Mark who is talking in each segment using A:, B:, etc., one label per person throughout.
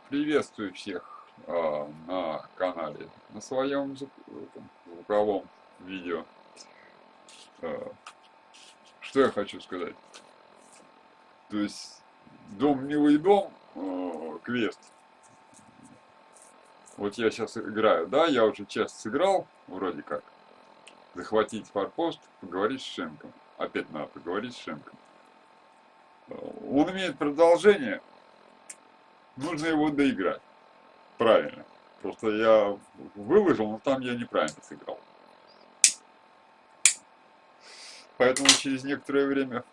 A: Приветствую всех на канале, на своем звуковом видео. Что я хочу сказать? То есть дом, милый дом, квест. Вот я сейчас играю, да, я уже часть сыграл, вроде как. Захватить форпост, поговорить с Шенком. Опять надо поговорить с Шенком. Он имеет продолжение, нужно его доиграть. Правильно. Просто я выложил, но там я неправильно сыграл. Поэтому через некоторое время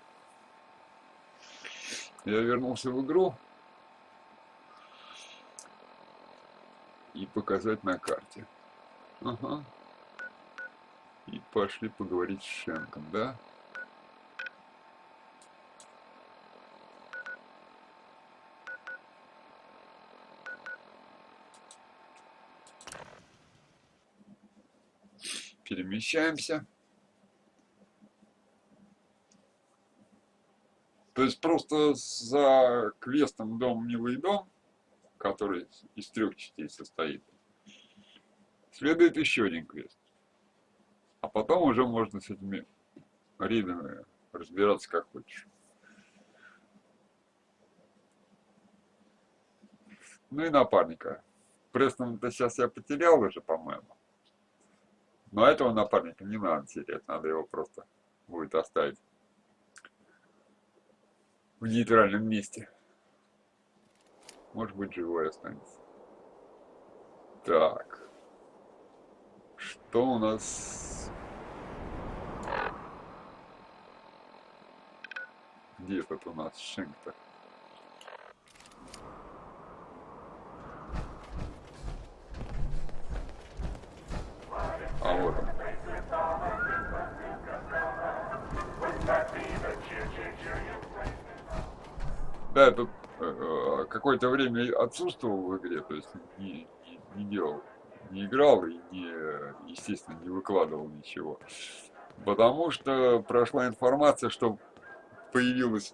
A: я вернулся в игру и показать на карте. Ага. И пошли поговорить с Шенком, да? Перемещаемся. То есть просто за квестом «Дом, милый дом», который из 3 частей состоит, следует еще один квест. А потом уже можно с этими рейдами разбираться как хочешь. Ну и напарника. Престона-то сейчас я потерял уже, по-моему. Но этого напарника не надо терять, надо его просто будет оставить в нейтральном месте. Может быть, живой останется. Так. Что у нас? Где тут у нас Шенк-то? А вот он. Да, я тут какое-то время отсутствовал в игре, то есть не делал, не играл и, естественно, не выкладывал ничего. Потому что прошла информация, что появилась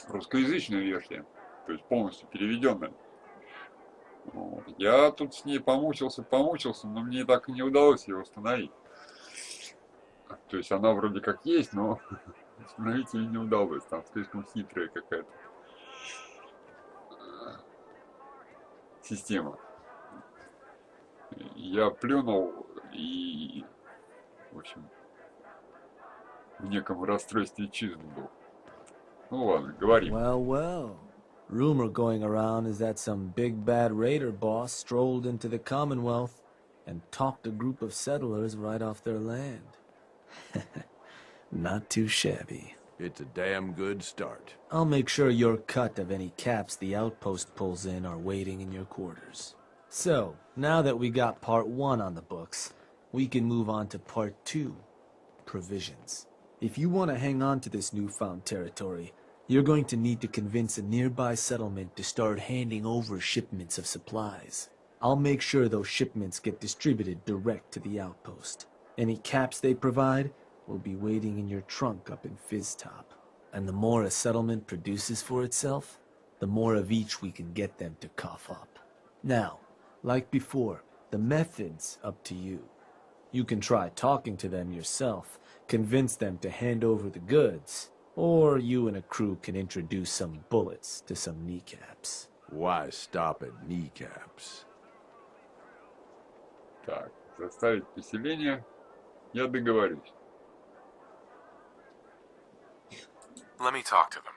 A: русскоязычная версия, то есть полностью переведенная. Вот. Я тут с ней помучился, но мне так и не удалось ее установить. То есть она вроде как есть, но установить ее не удалось, там слишком хитрая какая-то система. Я плюнул и, в общем, в неком расстройстве чувств был. Ну ладно, говорим.
B: Well, well. Rumor going around is that some big bad raider boss strolled into the Commonwealth and talked a group of settlers right off their land. Not too shabby.
C: It's a damn good start.
B: I'll make sure your cut of any caps the outpost pulls in are waiting in your quarters. So, now that we got part 1 on the books, we can move on to part 2, provisions. If you want to hang on to this newfound territory, you're going to need to convince a nearby settlement to start handing over shipments of supplies. I'll make sure those shipments get distributed direct to the outpost. Any caps they provide will be waiting in your trunk up in Fizztop. And the more a settlement produces for itself, the more of each we can get them to cough up. Now, like before, the method's up to you. You can try talking to them yourself, convince them to hand over the goods, or you and a crew can introduce some bullets to some kneecaps.
C: Why stop at kneecaps?
A: Так, заставить поселение. Я договорюсь.
D: Let me talk to them.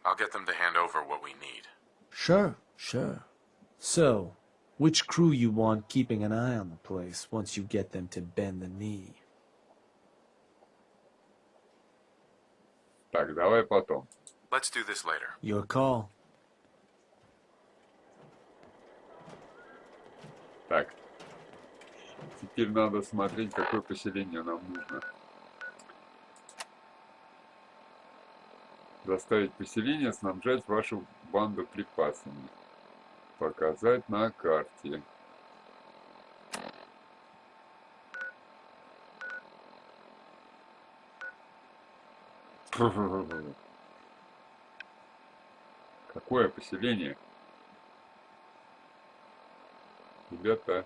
D: I'll get them to hand over what we need.
B: Sure. So, which crew you want keeping an eye on the place once you get them to bend the knee?
A: Так, давай потом.
D: Let's do this later.
B: Your call.
A: Так. Теперь надо смотреть, какое поселение нам нужно. Заставить поселение снабжать вашу банду припасами. Показать на карте. Какое поселение? Ребята.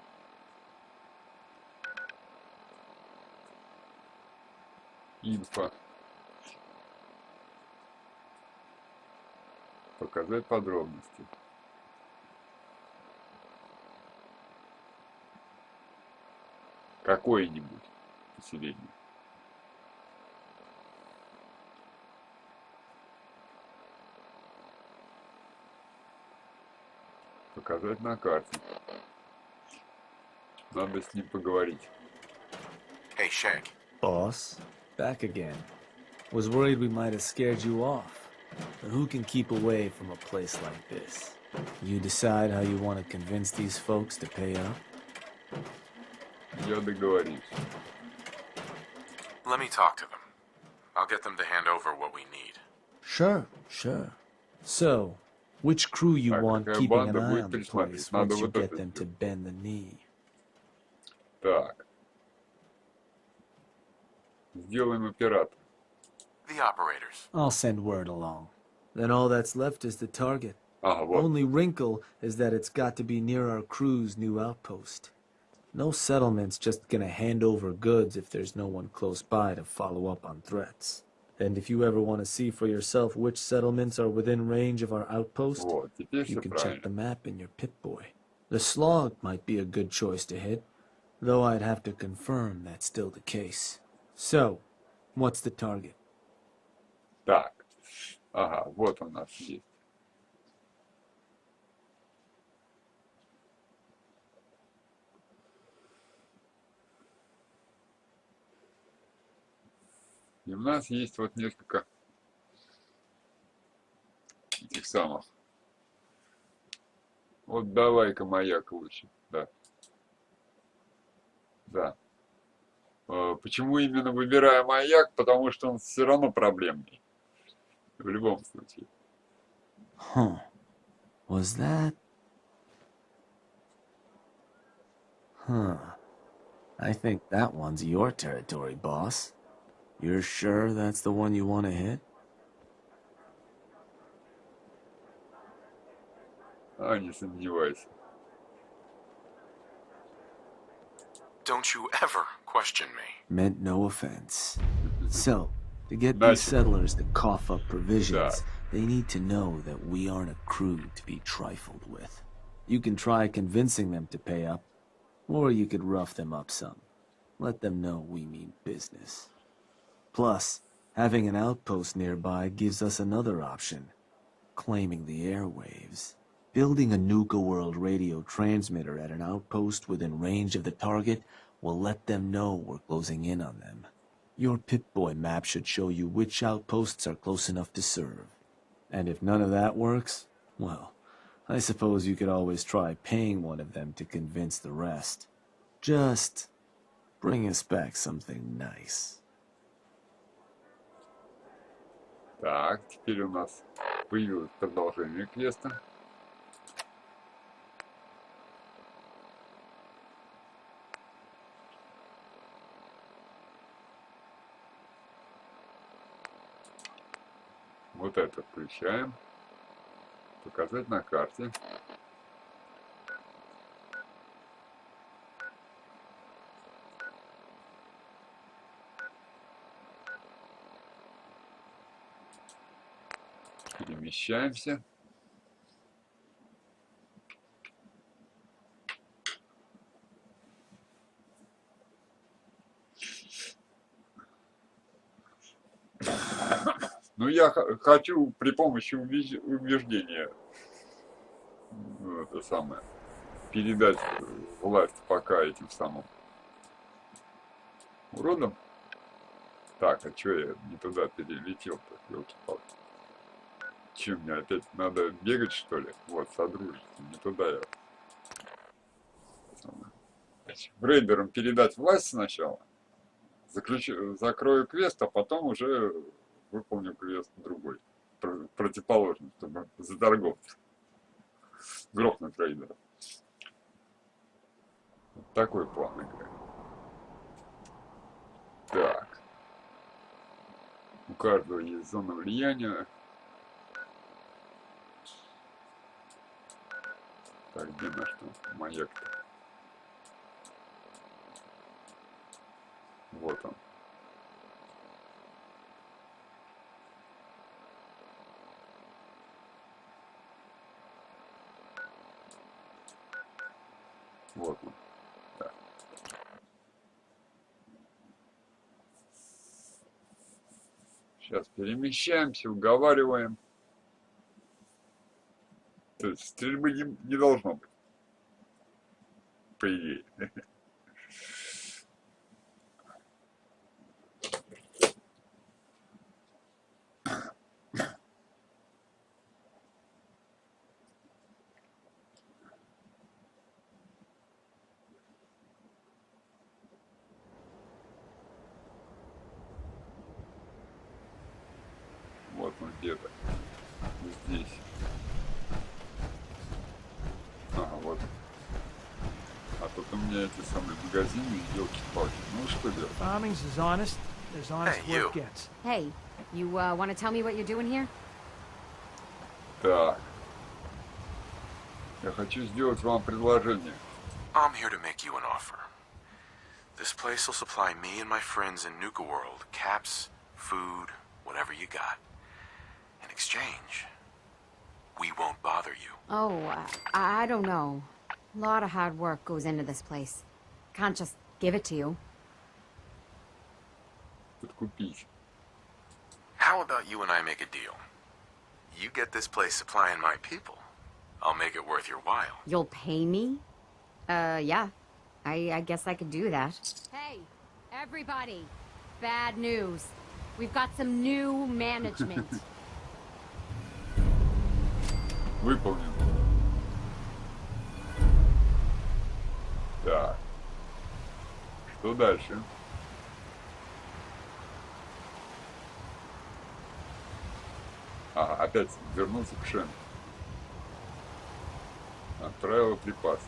A: Инфо. Показать подробности. Какое-нибудь поселение. Показать на карте. Надо с ним поговорить.
D: Hey, Shank.
B: Boss, back again. Was worried we might have scared you off. But who can keep away from a place like this? You decide how you want to convince these folks to pay up?
A: Я договорюсь.
D: Let me talk to them. I'll get them to hand over what we need.
B: Sure, sure. So, which crew you
A: Так,
B: want
A: какая
B: keeping an
A: банда
B: eye
A: будет
B: on the
A: пересматривать?
B: place
A: Надо
B: once you
A: вот
B: get
A: это
B: them to
A: сделать.
B: bend the knee?
A: Так. Сделаем оператор.
D: The operators.
B: I'll send word along. Then all that's left is the target.
A: Ага, вот.
B: Only wrinkle is that it's got to be near our crew's new outpost. No settlement's just gonna hand over goods if there's no one close by to follow up on threats. And if you ever want to see for yourself which settlements are within range of our outpost,
A: Вот, теперь
B: you
A: все
B: can check the
A: правильно.
B: map in your Pip-Boy. The Slog might be a good choice to hit, though I'd have to confirm that's still the case. So, what's the target?
A: Так. Ага, вот у нас есть. И у нас есть вот несколько этих самых. Вот давай-ка маяк лучше. Да. Да. Почему именно выбираю маяк? Потому что он все равно проблемный. В любом случае.
B: Huh. Was that? Huh. I think that one's your territory, boss. You're sure that's the one you want to hit?
A: А, не сомневайся.
D: Don't you ever question me.
B: Meant no offense. So, to get these settlers to cough up provisions, they need to know that we aren't a crew to be trifled with. You can try convincing them to pay up, or you could rough them up some. Let them know we mean business. Plus, having an outpost nearby gives us another option. Claiming the airwaves. Building a Nuka-World radio transmitter at an outpost within range of the target will let them know we're closing in on them. Your Pip-Boy map should show you which outposts are close enough to serve. And if none of that works, well, I suppose you could always try paying one of them to convince the rest. Just bring us back something nice.
A: Так, теперь у нас появилось продолжение квеста. Вот это включаем. Показать на карте. Перемещаемся. Ну, я хочу при помощи убеждения это самое, передать власть пока этим самым уродом. Так, а что я не туда перелетел-то, елки-палки? Че, мне опять надо бегать, что ли? Вот, содружество, не туда я. Рейдерам передать власть сначала, закрою квест, а потом уже выполню квест другой, противоположный, чтобы за торговцев грохнуть рейдера. Вот такой план игры. Так. У каждого есть зона влияния. Так, где наш там маяк-то? Вот он. Вот он. Да. Сейчас перемещаемся, уговариваем. То есть стрельбы не должно быть, по идее. Вот он где-то здесь. Ага, вот. А тут у меня эти самые магазины, елки-палки. Ну что делать?
E: Farming's as honest as honest
D: Hey, you.
E: work gets.
F: Hey, you want to tell me what you're doing here?
A: Так. Я хочу сделать вам предложение.
D: I'm here to make you an offer. This place will supply me and my friends in Nuka-World caps, food, whatever you got. In exchange, we won't bother you.
F: Oh, I don't know. A lot of hard work goes into this place. Can't just give it to you.
A: Подкупить.
D: How about you and I make a deal? You get this place supplying my people. I'll make it worth your while.
F: You'll pay me? Yeah. I guess I could do that. Hey, everybody. Bad news. We've got some new management.
A: Выполнен. Так. Что дальше? Ага, опять вернуться к Шен. Отправила припасы.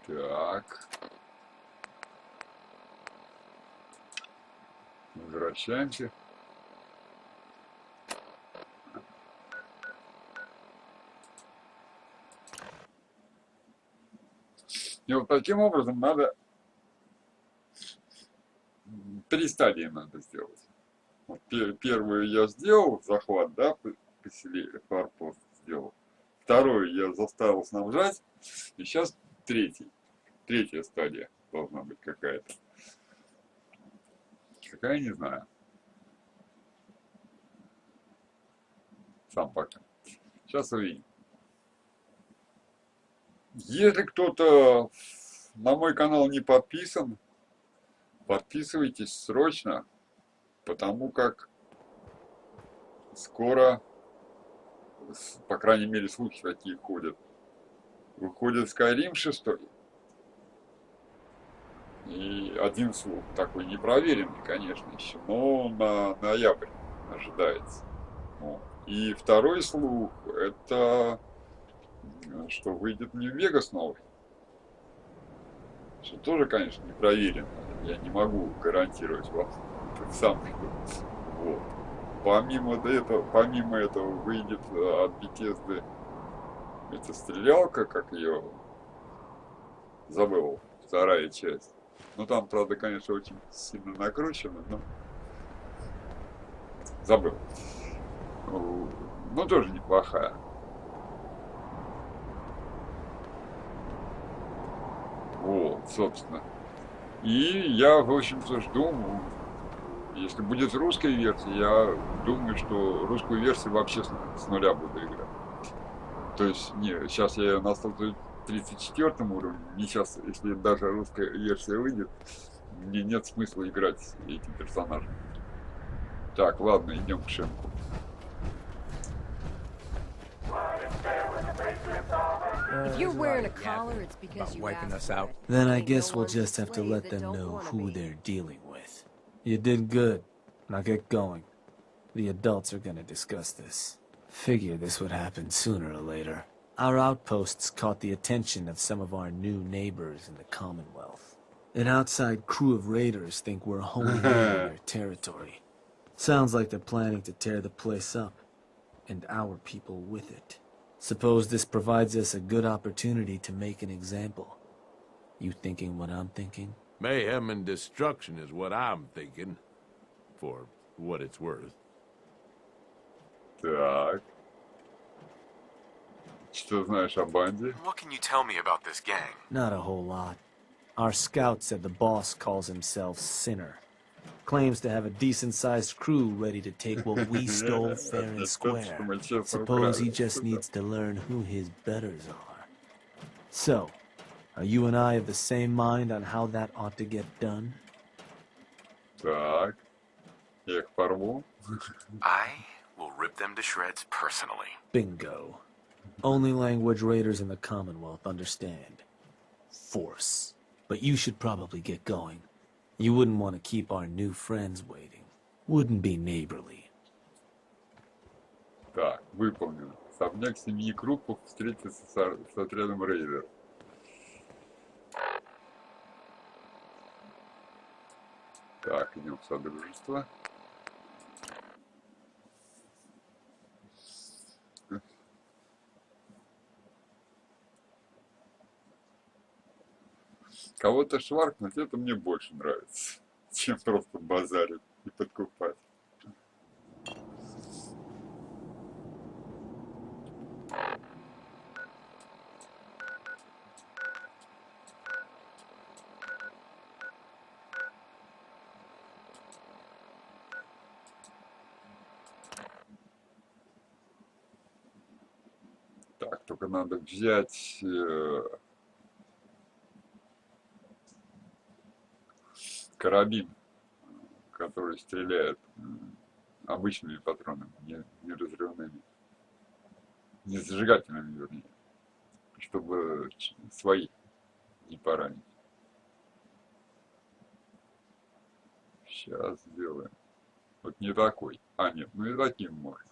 A: Так. Возвращаемся. И вот таким образом надо 3 стадии надо сделать. Вот первую я сделал, захват, да, поселение, форпост сделал. Вторую я заставил снабжать. И сейчас третья стадия должна быть какая-то. Какая, не знаю. Сам пока. Сейчас увидим. Если кто-то на мой канал не подписан, подписывайтесь срочно, потому как скоро, по крайней мере, слухи такие ходят, выходит Skyrim 6. И один слух такой непроверенный, конечно, еще, но на ноябрь ожидается. Вот. И второй слух, это что выйдет Нью-Вегас новый. Что тоже, конечно, не проверено. Я не могу гарантировать вам сам. Вот. Помимо этого выйдет от Bethesda эта стрелялка, как ее забыл, вторая часть. Ну там, правда, конечно, очень сильно накручено, но забыл. Ну тоже неплохая. Вот, собственно. И я, в общем-то, жду, если будет русская версия, я думаю, что русскую версию вообще с нуля буду играть. То есть, не, сейчас я на 134 уровне, не сейчас, если даже русская версия выйдет, мне нет смысла играть этим персонажем. Так, ладно, идем к Шенку.
F: If you're wearing a collar, it's because you
C: wiping
F: asked
C: us
F: for
C: out.
F: it.
B: Then I
F: Ain't
B: guess
F: no
B: we'll
F: one's
B: just have to
F: slave
B: let
F: that
B: them
F: don't
B: know
F: wanna
B: who
F: be.
B: they're dealing with. You did good. Now get going. The adults are gonna discuss this. Figure this would happen sooner or later. Our outposts caught the attention of some of our new neighbors in the Commonwealth. An outside crew of raiders think we're honing in on their territory. Sounds like they're planning to tear the place up, and our people with it. Suppose this provides us a good opportunity to make an example. You thinking what I'm thinking?
C: Mayhem and destruction is what I'm thinking. For what it's worth.
A: Так. Что знаешь о банде?
D: What can you tell me about this gang?
B: Not a whole lot. Our scout said the boss calls himself Sinner. Claims to have a decent-sized crew ready to take what we stole fair and square. Suppose he just needs to learn who his betters are. So, are you and I of the same mind on how that ought to get done?
A: Так. Я их порву.
D: I will rip them to shreds personally.
B: Bingo. Only language raiders in the Commonwealth understand. Force. But you should probably get going. You wouldn't want to keep our new friends waiting. Wouldn't be neighborly.
A: Так, выполнено. Особняк семьи Крупов встретится с отрядом рейдеров. Так, идем в содружество. Кого-то шваркнуть, это мне больше нравится, чем просто базарить и подкупать. Так, только надо взять карабин, который стреляет обычными патронами, не разрывными, не зажигательными, вернее, чтобы своих не поранить. Сейчас сделаем. Вот не такой. А, нет, ну и таким можно.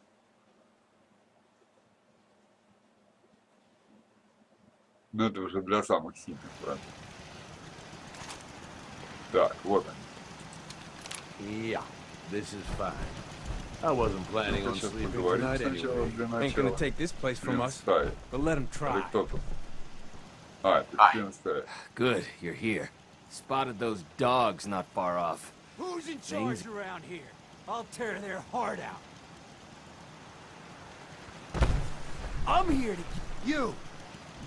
A: Но это уже для самых сильных, правда. Так, вот они.
C: Yeah, this is fine. I wasn't planning
A: Ну-ка,
C: on
A: сейчас
C: sleeping
A: поговорим
C: tonight
A: сначала
C: anyway.
A: для
E: Ain't gonna
A: начала.
E: take this place from
A: Член
E: us,
A: стаи.
E: but let him
A: Или
E: try.
A: кто тут? А, это
D: Ай.
A: член стаи.
G: Good, you're here. Spotted those dogs not far off.
E: Who's in charge around here? I'll tear their heart out. I'm here to get you.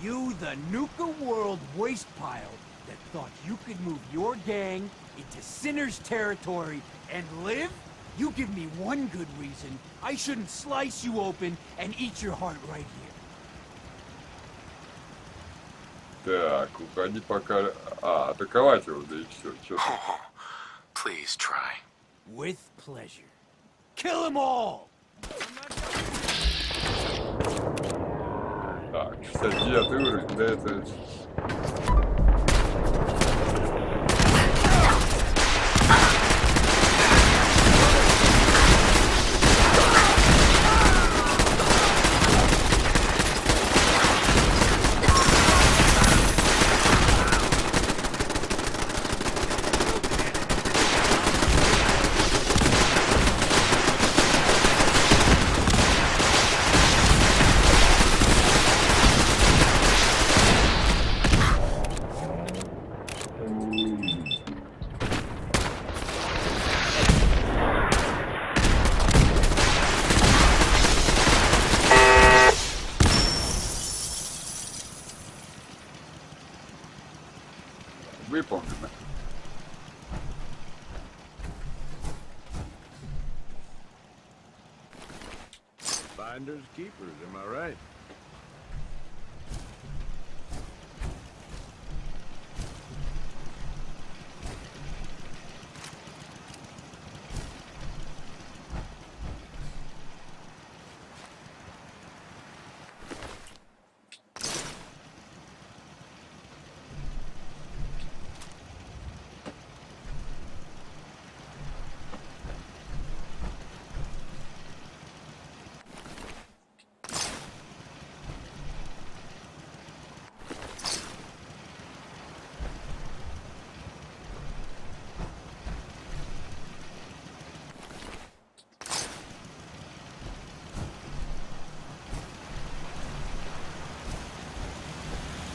E: You, the Nuka-World waste pile that thought you could move your gang into Sinner's territory and live? You give me one good reason I shouldn't slice you open and eat your heart right here.
A: Так, уходи пока... А, атаковать его, да и все. Чё ты?
D: Oh, please try.
E: With pleasure. Kill them all!
A: Так, 69 уровень, да это... Выполнено.
C: Finders keepers, am I right?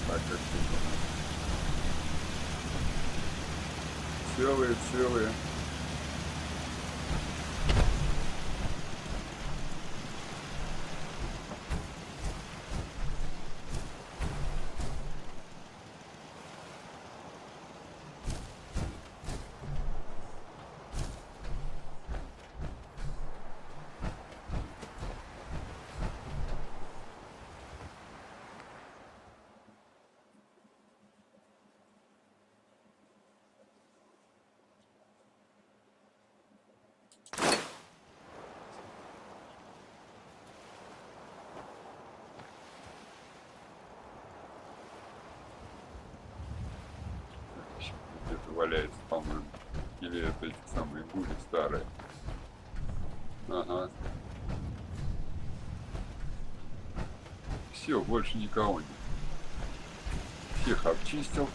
A: Так, как выполнено. целые. Где-то валяется, по-моему. Или это эти самые гули старые. Ага. Все, больше никого нет. Всех обчистил.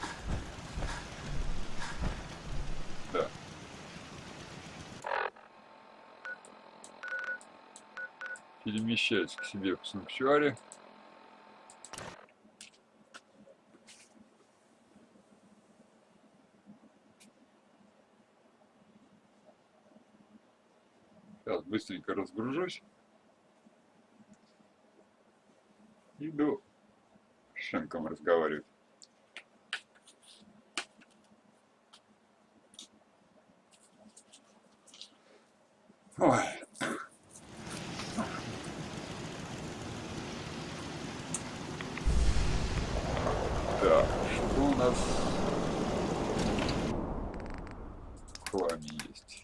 A: Да. Перемещаюсь к себе в санктуаре. Сейчас быстренько разгружусь. Иду с Шенком разговаривать. Ой. Так, что у нас в хламе есть?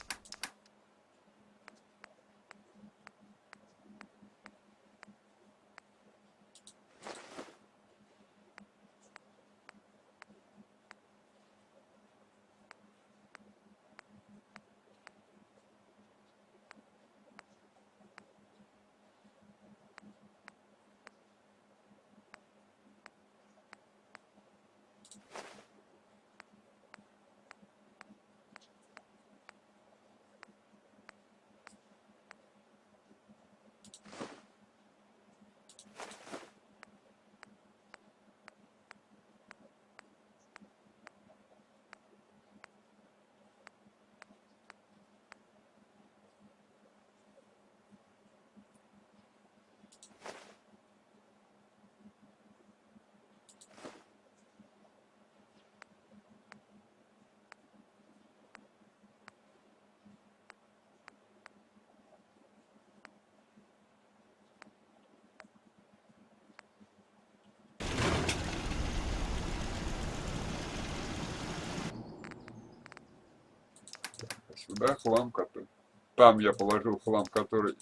A: Сюда хлам, который... Там я положил хлам, который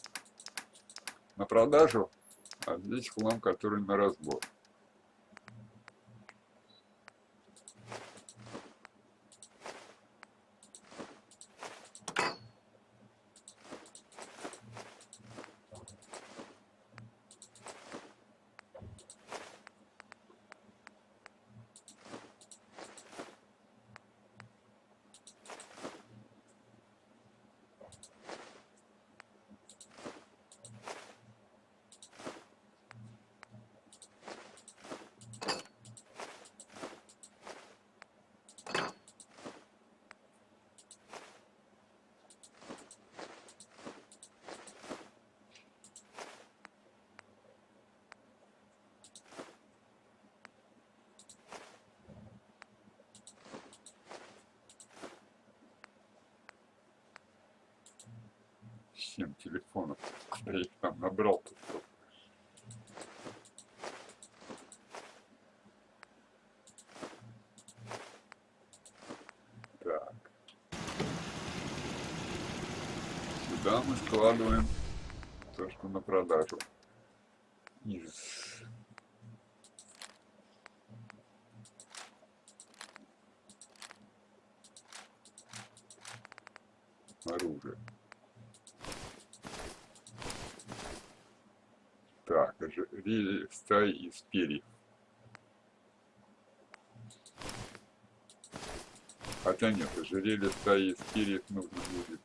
A: на продажу, а здесь хлам, который на разбор. Семь телефонов. Куда я их там набрал-то? Так. Сюда мы складываем то, что на продажу. Из оружия. Так, ожерелье стаи из перьев. Хотя нет, ожерелье стаи из перьев нужно будет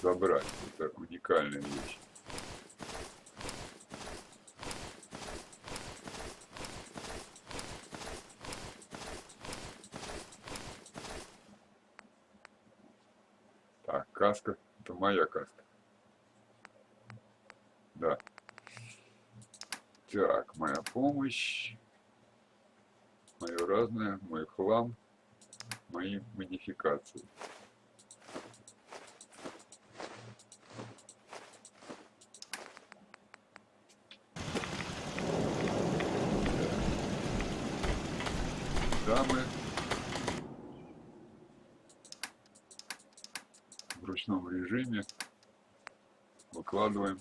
A: забрать. Это уникальная вещь. Это моя каска. Да. Так, моя помощь. Мое разное, мой хлам, мои модификации. Да, мы в ручном режиме выкладываем.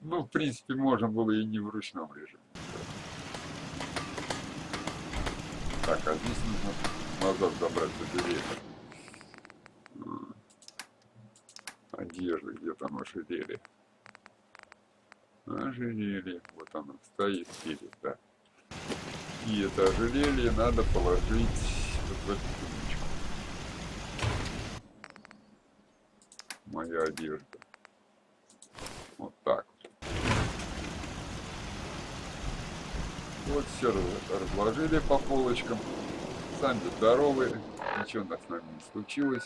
A: Ну, в принципе, можно было и не в ручном режиме. Так, а здесь нужно назад забрать ожерелье. Одежда, где там ожерелье? Ожерелье, вот оно стоит перед, да. И это ожерелье надо положить вот в эту сумочку. Моя одежда. Вот так вот. Вот все разложили по полочкам. Сами здоровы, ничего у нас с нами не случилось.